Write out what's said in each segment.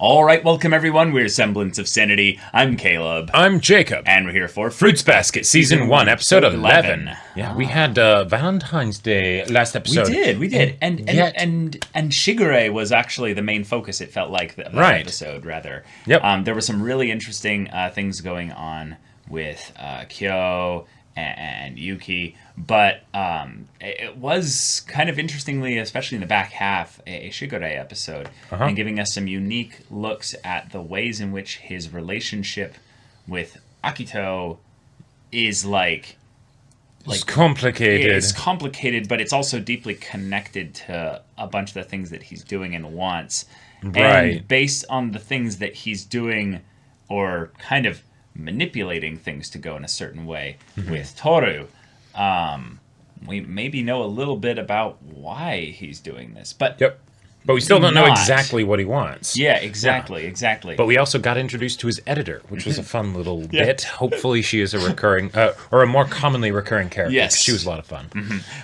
All right, welcome everyone. We're Semblance of Sanity. I'm Caleb. I'm Jacob. And we're here for Fruits Basket, Season 1, Episode 11. Yeah, we had Valentine's Day last episode. We did. And Shigure was actually the main focus, it felt like, of that episode, rather. Yep. There were some really interesting things going on with Kyo and Yuki, but it was kind of interestingly, especially in the back half, a Shigure episode, and giving us some unique looks at the ways in which his relationship with Akito is it's complicated. It's complicated, but it's also deeply connected to a bunch of the things that he's doing and wants. Right. And based on the things that he's doing, or kind of manipulating things to go in a certain way with Tohru, we maybe know a little bit about why he's doing this, but but we still don't know exactly what he wants. Exactly. But we also got introduced to his editor, which was a fun little bit. Hopefully she is a recurring, or a more commonly recurring character. Yes. She was a lot of fun.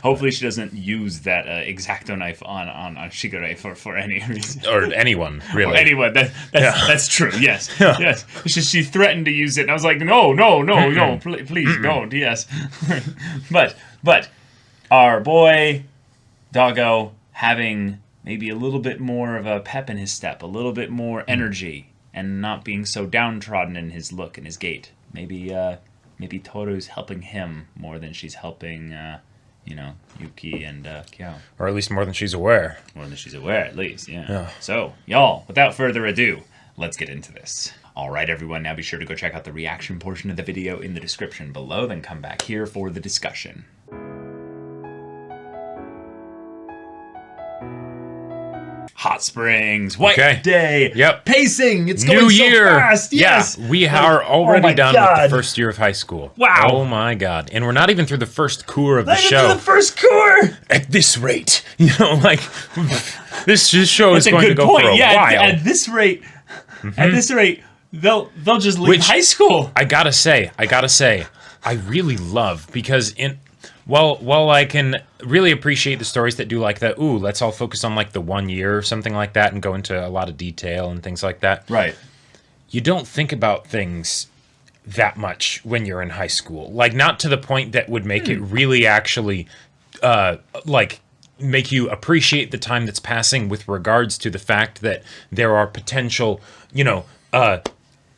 Hopefully she doesn't use that X-Acto knife on Shigure for any reason. Or anyone, really. Or anyone. That's true, yes. Yes. She threatened to use it, and I was like, no, please don't, yes. But our boy, Doggo, having maybe a little bit more of a pep in his step, a little bit more energy, and not being so downtrodden in his look and his gait. Maybe Tohru's helping him more than she's helping, Yuki and Kyo. Or at least more than she's aware. More than she's aware, at least, yeah. So, y'all, without further ado, let's get into this. All right, everyone, now be sure to go check out the reaction portion of the video in the description below, then come back here for the discussion. Hot Springs, White Day, pacing, it's going so fast, yes! Yeah, we are already done with the first year of high school. Wow. Oh my god. And we're not even through the first cour of the show. Not even the first cour! At this rate, this show is going to go for a while. At this rate, they'll just leave high school. I gotta say, I really love, because while I can really appreciate the stories that do let's all focus on the 1 year or something like that and go into a lot of detail and things like that. Right. You don't think about things that much when you're in high school. Not to the point that would make it really actually, make you appreciate the time that's passing with regards to the fact that there are potential,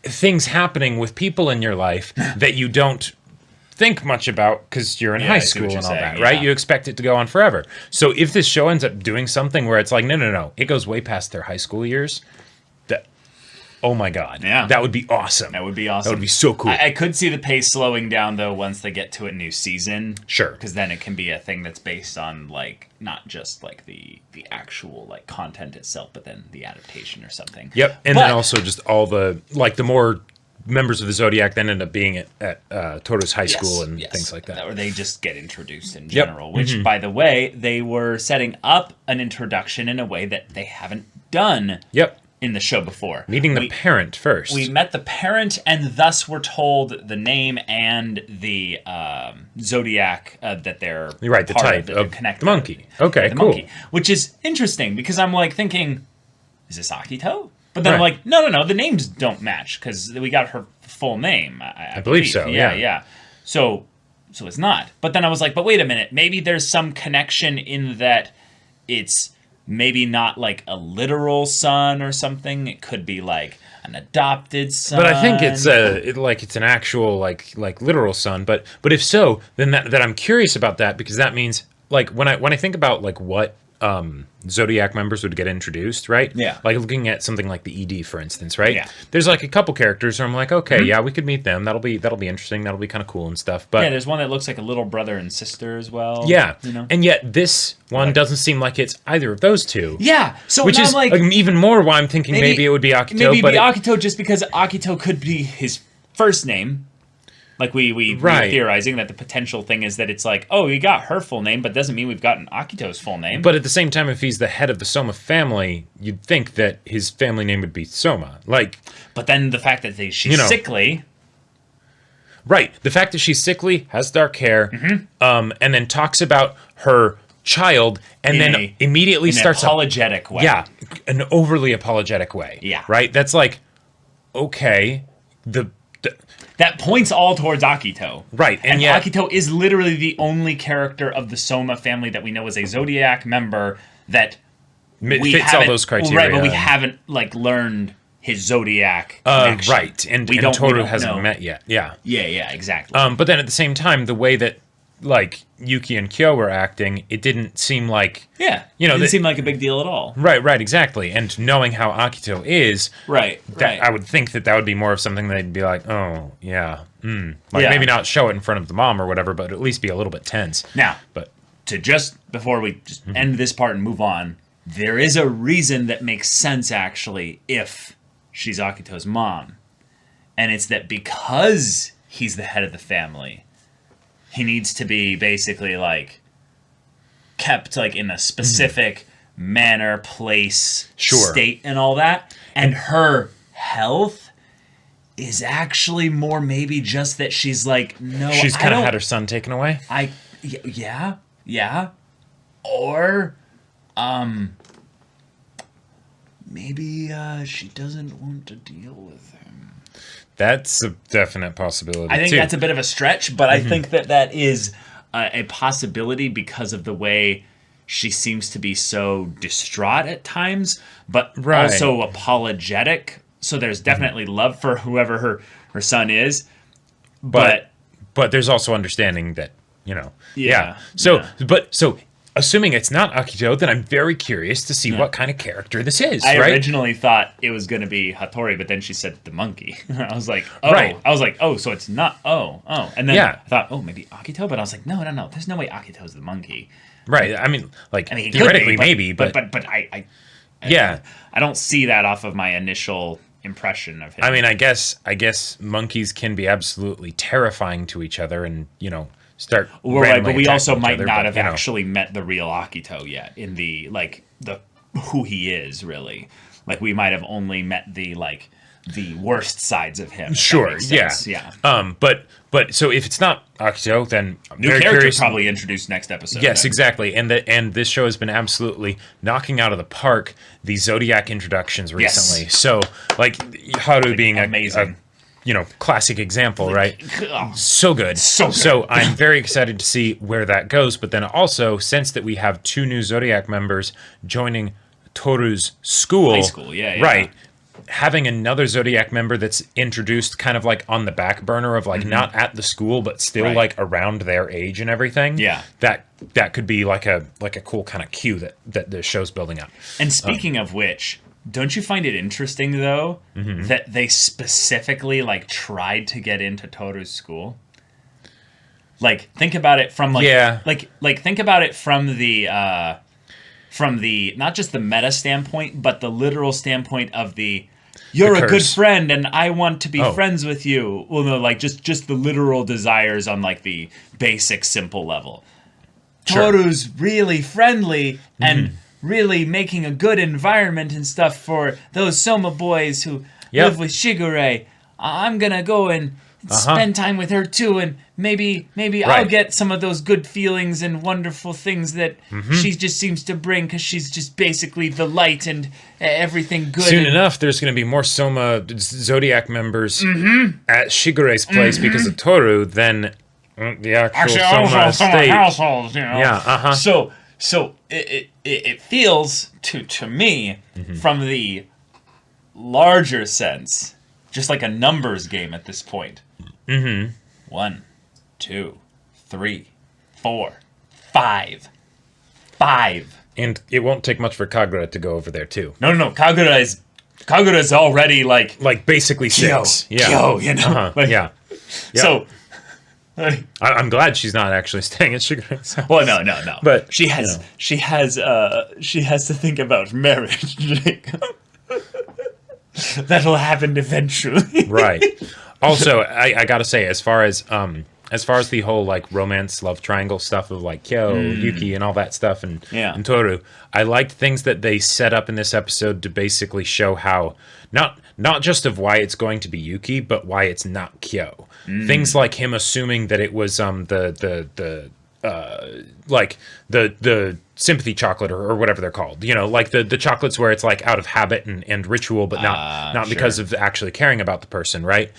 things happening with people in your life that you don't think much about because you're in high school and all that, right? You expect it to go on forever. So if this show ends up doing something where it's no, it goes way past their high school years, oh my god, that would be awesome. That would be awesome. That would be so cool. I could see the pace slowing down though once they get to a new season. Sure. Because then it can be a thing that's based on not just the actual content itself, but then the adaptation or something. Yep. And then also just all the the more members of the Zodiac then end up being at Tohru's high school and things like that. Or they just get introduced in general, which, by the way, they were setting up an introduction in a way that they haven't done in the show before. Meeting the parent first. We met the parent, and thus were told the name and the Zodiac that they're the type of connected. The monkey. Okay, cool. Monkey, which is interesting, because I'm thinking, is this Akito? But then I'm no, the names don't match, because we got her full name. I believe so, yeah. So it's not. But then I was but wait a minute. Maybe there's some connection in that it's maybe not a literal son or something. It could be an adopted son. But I think it's it's an actual literal son. But if so, then that I'm curious about that, because that means when I think about what Zodiac members would get introduced, right? Yeah. Looking at something like the ED, for instance, right? Yeah. There's a couple characters where I'm okay, we could meet them. That'll be interesting. That'll be kind of cool and stuff. But there's one that looks like a little brother and sister as well. Yeah. And yet this one doesn't seem like it's either of those two. Yeah. So which is even more why I'm thinking maybe it would be Akito. Maybe it'd be Akito just because Akito could be his first name. We were theorizing that the potential thing is that it's we got her full name, but doesn't mean we've gotten Akito's full name. But at the same time, if he's the head of the Soma family, you'd think that his family name would be Soma. But then the fact that she's sickly. Right. The fact that she's sickly, has dark hair, and then talks about her child, and then immediately starts apologetic way. Yeah, an overly apologetic way. Yeah. Right? That's like, okay, that points all towards Akito. Right. And yet Akito is literally the only character of the Soma family that we know as a Zodiac member that fits all those criteria. Right, but we haven't learned his Zodiac connection. Right. And Tohru hasn't met yet. Yeah. Yeah, exactly. But then at the same time, the way that Yuki and Kyo were acting, it didn't seem like... Yeah, it didn't seem like a big deal at all. Right, exactly. And knowing how Akito is... Right. I would think that would be more of something they'd be like, oh, yeah. Maybe not show it in front of the mom or whatever, but at least be a little bit tense. Now, before we just end this part and move on, there is a reason that makes sense, actually, if she's Akito's mom. And it's that because he's the head of the family... he needs to be basically kept in a specific manner, place, state, and all that. And her health is actually more maybe just that she's no. She's kind of had her son taken away. Yeah. Or, maybe she doesn't want to deal with him. That's a definite possibility. I think that's a bit of a stretch, but I think that is a possibility because of the way she seems to be so distraught at times, but also apologetic. So there's definitely love for whoever her son is, but there's also understanding that So assuming it's not Akito, then I'm very curious to see what kind of character this is. I originally thought it was going to be Hattori, but then she said the monkey. I was like, oh. Right. I was like, oh, so it's not, oh. And then I thought, oh, maybe Akito? But I was like, no. There's no way Akito's the monkey. Right. I mean, theoretically, maybe, but I don't see that off of my initial impression of him. I mean, I guess monkeys can be absolutely terrifying to each other and, start but we also might not have actually met the real Akito yet in the who he is really. We might have only met the worst sides of him. Sure, yeah. But so if it's not Akito, then new character curious. Probably introduced next episode. Yes, exactly. And this show has been absolutely knocking out of the park the Zodiac introductions recently. Yes. So Haru being amazing. Classic example, right? So good. So I'm very excited to see where that goes. But then also, since that we have 2 new Zodiac members joining Tohru's school. High school, yeah. Right. Having another Zodiac member that's introduced kind of on the back burner of not at the school, but still around their age and everything. Yeah. That could be like a cool kind of cue that the show's building up. And speaking of which... don't you find it interesting, though, that they specifically, tried to get into Tohru's school? Think about it from, think about it from the, not just the meta standpoint, but the literal standpoint of you're a good friend, and I want to be friends with you. Well, no, just the literal desires on, the basic, simple level. Sure. Tohru's really friendly, and... really making a good environment and stuff for those Soma boys who live with Shigure. I'm gonna go and spend time with her too, and maybe I'll get some of those good feelings and wonderful things that she just seems to bring, because she's just basically the light and everything good. Soon enough, there's gonna be more Soma Zodiac members at Shigure's place because of Tohru than the actual Soma estate. Households, Yeah. So it feels to me from the larger sense just like a numbers game at this point. 1, 2, 3, 4, 5. And it won't take much for Kagura to go over there too. No. Kagura's already basically 6. Kyo, Yeah. So. I'm glad she's not actually staying at Shigure's house. Well, no. But she has to think about marriage. That'll happen eventually. Right. Also, I gotta say, as far as the whole romance love triangle stuff of Kyo, Yuki, and all that stuff, and Tohru, I liked things that they set up in this episode to basically show how not just of why it's going to be Yuki, but why it's not Kyo. Things like him assuming that it was the like the sympathy chocolate or whatever they're called, like the chocolates where it's like out of habit and ritual, but not because of actually caring about the person, right?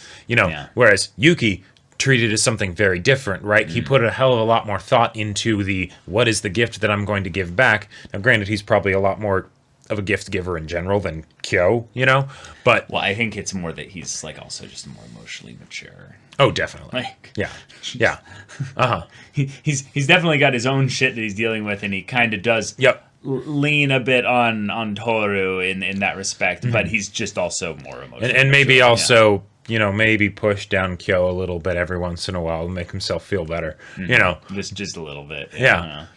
Whereas Yuki treated as something very different, right? He put a hell of a lot more thought into what is the gift that I'm going to give back. Now, granted, he's probably a lot more of a gift giver in general than Kyo, but I think it's more that he's like also just more emotionally mature. Oh, definitely. Yeah. He's definitely got his own shit that he's dealing with, and he kind of does lean a bit on Tohru in that respect, but he's just also more emotional. And maybe also, maybe push down Kyo a little bit every once in a while to make himself feel better, Just a little bit. Yeah.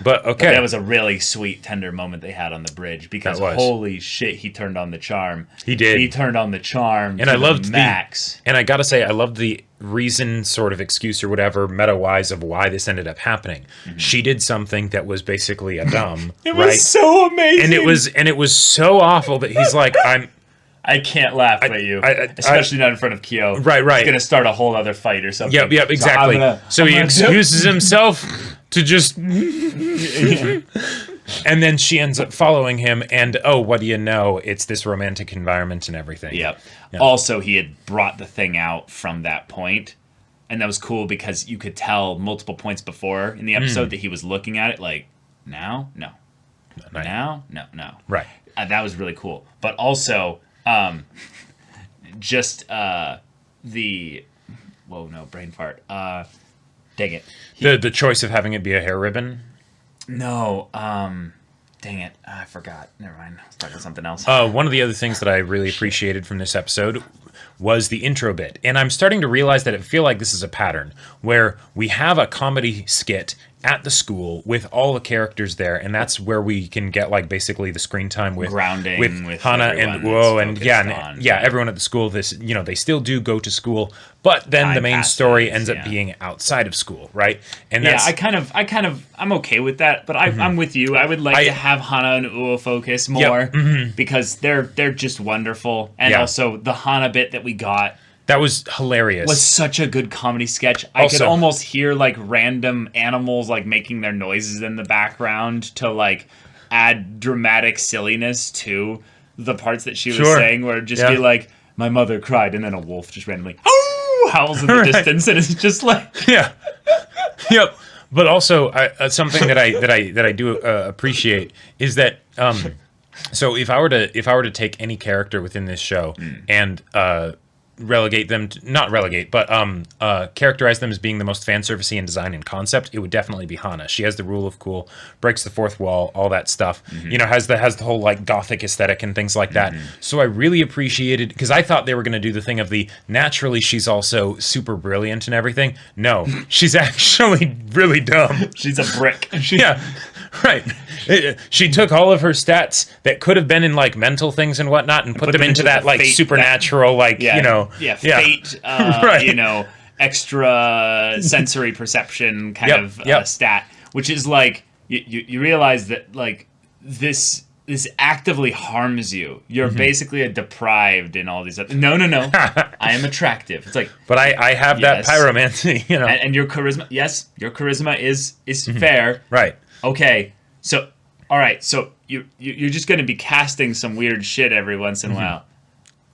But okay. That was a really sweet, tender moment they had on the bridge because holy shit, he turned on the charm. He did. He turned on the charm. And I loved max. And I gotta say, I loved the reason, sort of excuse or whatever, meta-wise of why this ended up happening. She did something that was basically a dumb. It was so amazing. And it was so awful that he's like, I can't laugh at you, especially not in front of Kyo. Right. He's gonna start a whole other fight or something. Yep, exactly. So he excuses himself to just, and then she ends up following him. And what do you know? It's this romantic environment and everything. Yep. Also, he had brought the thing out from that point, and that was cool because you could tell multiple points before in the episode that he was looking at it like, now, no, now, no. Right. That was really cool. But also. Brain fart. Dang it. The choice of having it be a hair ribbon? No, dang it. I forgot. Never mind. I was talking about something else. One of the other things that I really appreciated from this episode was the intro bit. And I'm starting to realize that I feel like this is a pattern where we have a comedy skit at the school with all the characters there, and that's where we can get like basically the screen time with grounding with Hana and everyone at the school. They still do go to school, but then the main story ends up being outside of school, right? And I'm okay with that, but I'm with you. I would like to have Hana and Uo focus more because they're just wonderful, and also the Hana bit that we got. That was hilarious. Was such a good comedy sketch. I could almost hear like random animals like making their noises in the background to like add dramatic silliness to the parts that she was saying, where it'd just be like, my mother cried, and then a wolf just randomly howls in the distance, and it's just like Yep. But also something that I do appreciate is that so if I were to take any character within this show and relegate them to, not relegate, but characterize them as being the most fan servicey in design and concept, it would definitely be Hana. She has the rule of cool, breaks the fourth wall, all that stuff. Has the whole like gothic aesthetic and things like that. So I really appreciated, because I thought they were going to do the thing of naturally she's also super brilliant and everything. No, she's actually really dumb. She's a brick. Right. She took all of her stats that could have been in like mental things and whatnot and put them into that like supernatural, fate, right. Extra sensory perception kind of stat, which is like, you realize that like this actively harms you. You're basically a deprived in all these other. No. I am attractive. It's like, but I have that pyromancy, and your charisma. Yes, your charisma is fair. Right. Okay, so all right, so you're just going to be casting some weird shit every once in a while,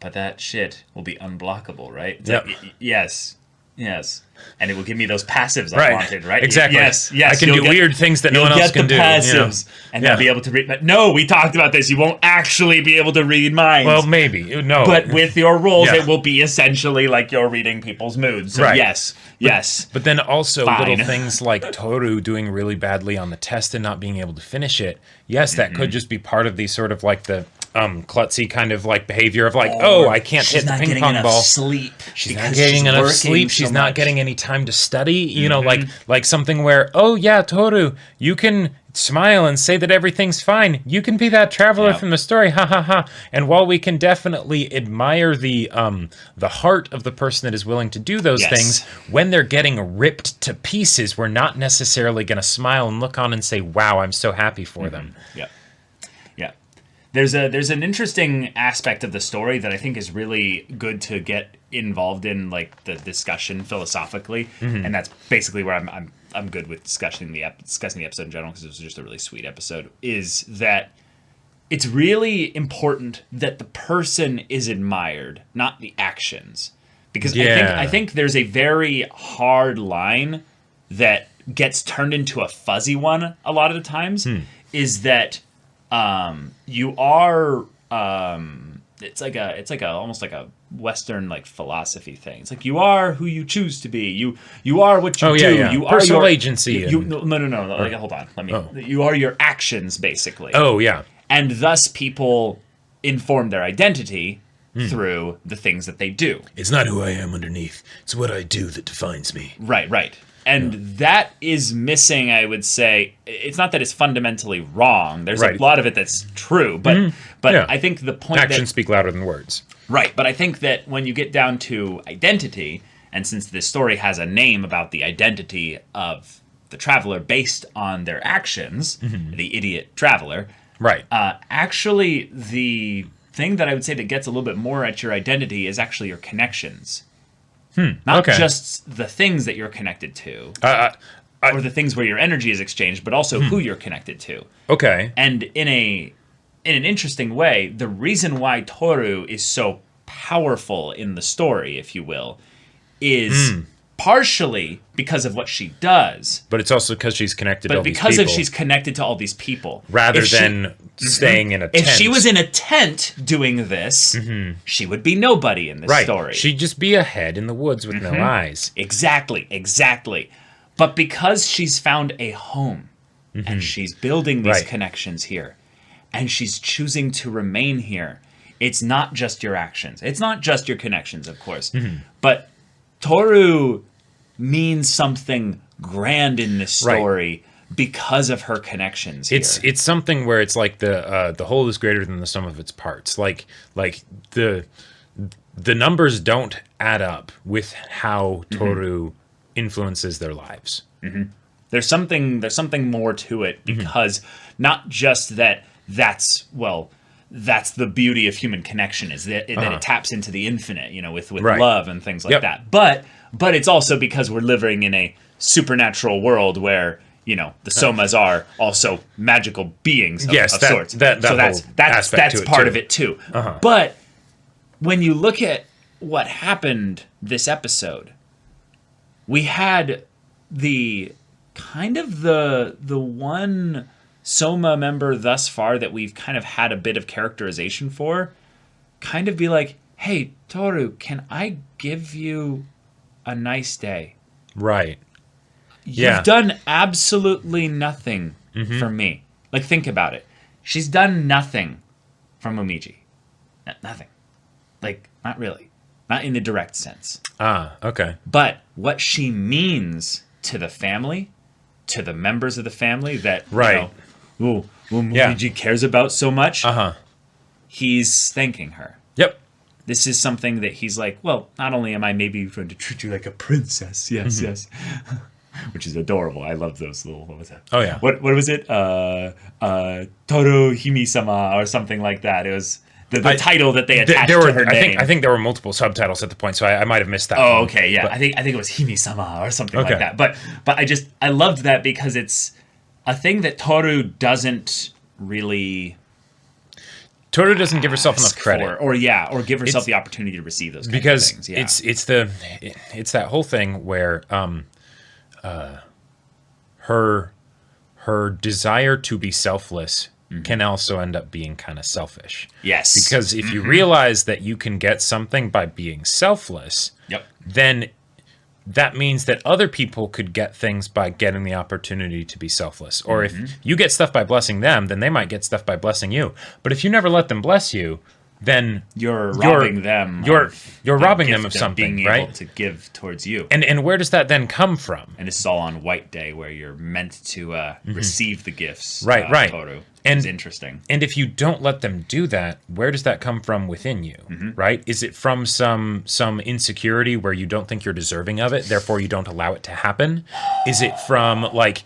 but that shit will be unblockable, right? Yep. Yes, and it will give me those passives I wanted, right? Exactly. Yes. I can do weird things that no one else can do. You'll get the passives, and they'll be able to read. But no, we talked about this. You won't actually be able to read minds. Well, maybe no. But with your roles, it will be essentially like you're reading people's moods. So yes. But then also little things like Tohru doing really badly on the test and not being able to finish it. Yes, that could just be part of the sort of like the klutzy kind of like behavior of like, I can't hit the ping pong ball. She's not getting enough sleep. She's not getting any time to study. Like something where, Tohru, you can smile and say that everything's fine. You can be that traveler from the story, ha ha ha. And while we can definitely admire the heart of the person that is willing to do those things, when they're getting ripped to pieces, we're not necessarily going to smile and look on and say, "Wow, I'm so happy for them." Yeah. There's an interesting aspect of the story that I think is really good to get involved in like the discussion philosophically, and that's basically where I'm good with discussing the episode in general, because it was just a really sweet episode. Is that it's really important that the person is admired, not the actions, because I think there's a very hard line that gets turned into a fuzzy one a lot of the times. Is that you are it's like a almost like a Western like philosophy thing. It's like you are who you choose to be. You are what you do. Yeah. You personal are agency. No. Like, hold on. You are your actions basically. Oh yeah. And thus people inform their identity through the things that they do. It's not who I am underneath. It's what I do that defines me. Right. And that is missing, I would say. It's not that it's fundamentally wrong. There's a lot of it that's true. But I think the point actions speak louder than words. Right. But I think that when you get down to identity, and since this story has a name about the identity of the traveler based on their actions, the idiot traveler. Right. Actually, the thing that I would say that gets a little bit more at your identity is actually your connections. Not just the things that you're connected to, or the things where your energy is exchanged, but also who you're connected to. Okay. And in an interesting way, the reason why Tohru is so powerful in the story, if you will, is partially because of what she does. But it's also because she's connected to all these people. But because she's connected to all these people. Rather than staying in a tent. If she was in a tent doing this, she would be nobody in this story. She'd just be a head in the woods with no eyes. Exactly. But because she's found a home, and she's building these connections here, and she's choosing to remain here, it's not just your actions. It's not just your connections, of course. But Tohru means something grand in this story because of her connections here. It's something where it's like the whole is greater than the sum of its parts. Like the numbers don't add up with how Tohru influences their lives. There's something more to it, because not just that's the beauty of human connection, is that it taps into the infinite, with love and things like that. But it's also because we're living in a supernatural world where, the Somas are also magical beings of sorts. That's part of it too. But when you look at what happened this episode, we had the kind of the one Soma member thus far that we've kind of had a bit of characterization for, kind of be like, hey, Tohru, can I give you a nice day? Right. You've done absolutely nothing for me. Like, think about it. She's done nothing for Momiji. Nothing. Like, not really. Not in the direct sense. Okay. But what she means to the family, to the members of the family that, Momiji cares about so much, he's thanking her. Yep. This is something that he's like, well, not only am I maybe going to treat you like a princess, yes, which is adorable. I love those little, what was that? Oh, yeah. What was it? Tohru Himi-sama or something like that. It was the title that they attached to her name. I think there were multiple subtitles at the point, so I might have missed that. Oh, okay, yeah. But I think it was Himi-sama or something like that. But I loved that because it's a thing that Tohru doesn't really... Tohru doesn't give herself enough credit, or give herself the opportunity to receive those kinds of things. Yeah. It's that whole thing where her desire to be selfless can also end up being kind of selfish. Yes, because if you realize that you can get something by being selfless, then that means that other people could get things by getting the opportunity to be selfless. Or if you get stuff by blessing them, then they might get stuff by blessing you. But if you never let them bless you, then you're robbing them. You're robbing them of something, being able to give towards you. And where does that then come from? And this is all on White Day, where you're meant to receive the gifts. Right. Tohru. And it's interesting. And if you don't let them do that, where does that come from within you? Right? Is it from some insecurity where you don't think you're deserving of it, therefore you don't allow it to happen? Is it from like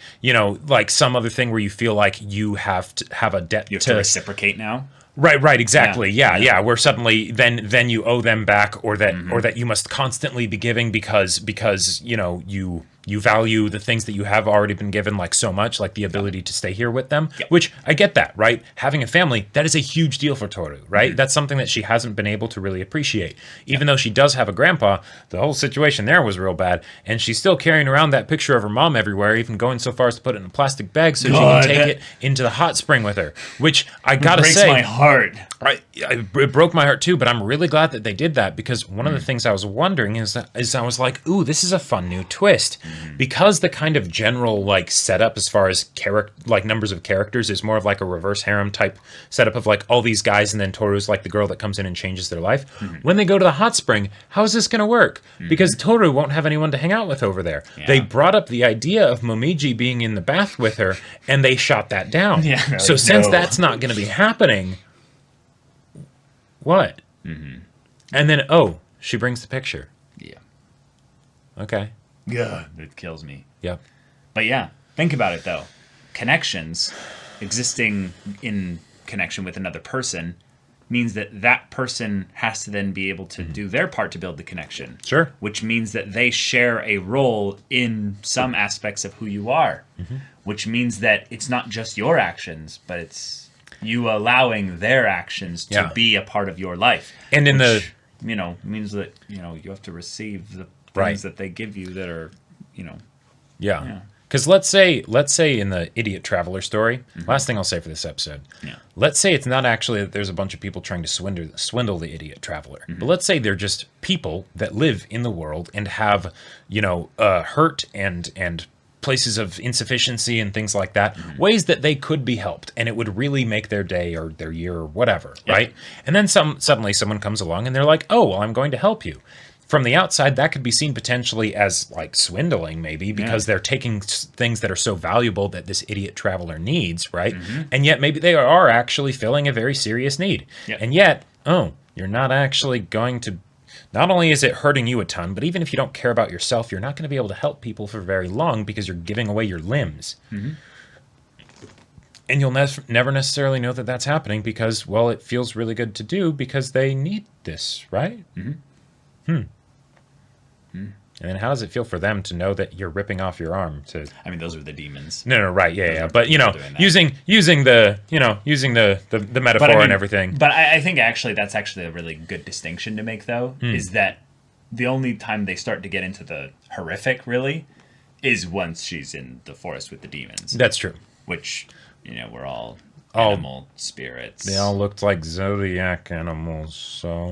some other thing where you feel like you have to have a debt to reciprocate now? Right, exactly. Yeah. Where suddenly then you owe them back, or that you must constantly be giving because you value the things that you have already been given like so much, like the ability to stay here with them. Yep. Which I get that, right? Having a family, that is a huge deal for Tohru, right? That's something that she hasn't been able to really appreciate. Even though she does have a grandpa, the whole situation there was real bad, and she's still carrying around that picture of her mom everywhere, even going so far as to put it in a plastic bag so she can take it into the hot spring with her. Which I gotta say, breaks my heart. It broke my heart too, but I'm really glad that they did that, because one of the things I was wondering is I was like, ooh, this is a fun new twist. Because the kind of general like setup as far as numbers of characters is more of like a reverse harem type setup of like all these guys, and then Toru's like the girl that comes in and changes their life. When they go to the hot spring, how is this going to work? Because Tohru won't have anyone to hang out with over there. They brought up the idea of Momiji being in the bath with her, and they shot that down. So since that's not going to be happening, what? And then, she brings the picture. Yeah. Okay. Yeah, it kills me. Yep. But yeah, think about it though. Connections, existing in connection with another person, means that that person has to then be able to do their part to build the connection. Sure. Which means that they share a role in some aspects of who you are. Which means that it's not just your actions, but it's you allowing their actions to be a part of your life. And in means that, you have to receive the things that they give you that are, Yeah. Because let's say in the idiot traveler story, last thing I'll say for this episode, let's say it's not actually that there's a bunch of people trying to swindle the idiot traveler, but let's say they're just people that live in the world and have, hurt and places of insufficiency and things like that, ways that they could be helped, and it would really make their day or their year or whatever, right? And then suddenly someone comes along and they're like, oh, well, I'm going to help you. From the outside, that could be seen potentially as like swindling, maybe, because they're taking things that are so valuable that this idiot traveler needs, right? And yet maybe they are actually filling a very serious need. And yet, you're not actually going to... Not only is it hurting you a ton, but even if you don't care about yourself, you're not going to be able to help people for very long because you're giving away your limbs. And you'll never necessarily know that that's happening because, well, it feels really good to do because they need this, right? And then how does it feel for them to know that you're ripping off your arm to... I mean, those are the demons. No, right, yeah. But, using the metaphor and everything. But I think that's actually a really good distinction to make, though, is that the only time they start to get into the horrific, really, is once she's in the forest with the demons. That's true. Which, we're all animal spirits. They all looked like zodiac animals, so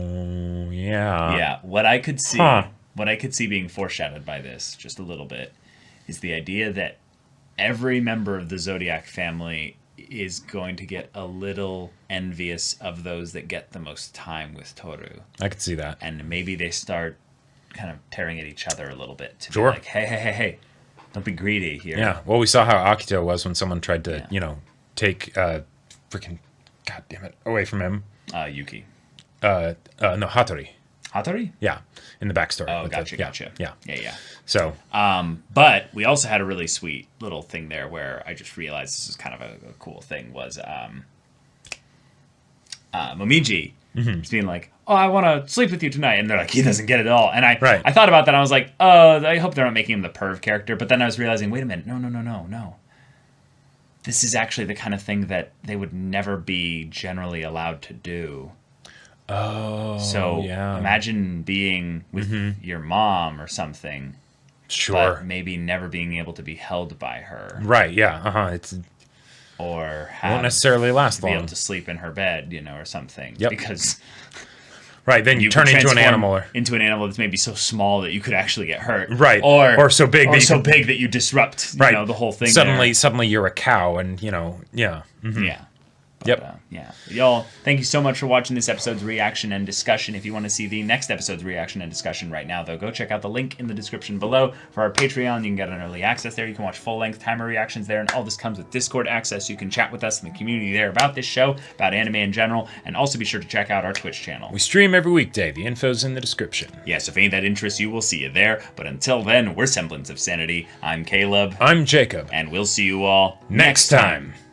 yeah. Yeah, what I could see being foreshadowed by this, just a little bit, is the idea that every member of the Zodiac family is going to get a little envious of those that get the most time with Tohru. I could see that. And maybe they start kind of tearing at each other a little bit to be like, hey, don't be greedy here. Yeah, well, we saw how Akito was when someone tried to, take freaking, god damn it, away from him. Yuki. No, Hattori. Hattori? Yeah, in the backstory. Oh, gotcha. Yeah. So, but we also had a really sweet little thing there where I just realized this is kind of a cool thing was Momiji just being like, oh, I want to sleep with you tonight, and they're like, he doesn't get it at all. And I thought about that. And I was like, I hope they're not making him the perv character. But then I was realizing, wait a minute, no. This is actually the kind of thing that they would never be generally allowed to do. Oh, so imagine being with your mom or something. Sure. But maybe never being able to be held by her. Right, yeah. It's... Or won't necessarily last long. Be able to sleep in her bed, or something. Yep. Because... Right, then you turn into an animal. Into an animal that's maybe so small that you could actually get hurt. Right. Or so big that you disrupt the whole thing. Suddenly you're a cow and, yeah. Yeah. But, y'all, thank you so much for watching this episode's reaction and discussion. If you want to see the next episode's reaction and discussion right now, though, go check out the link in the description below for our Patreon. You can get an early access there. You can watch full-length timer reactions there, and all this comes with Discord access. So you can chat with us in the community there about this show, about anime in general, and also be sure to check out our Twitch channel. We stream every weekday. The info's in the description. Yes, if any of that interests you, we'll see you there. But until then, we're Semblance of Sanity. I'm Caleb. I'm Jacob. And we'll see you all next time.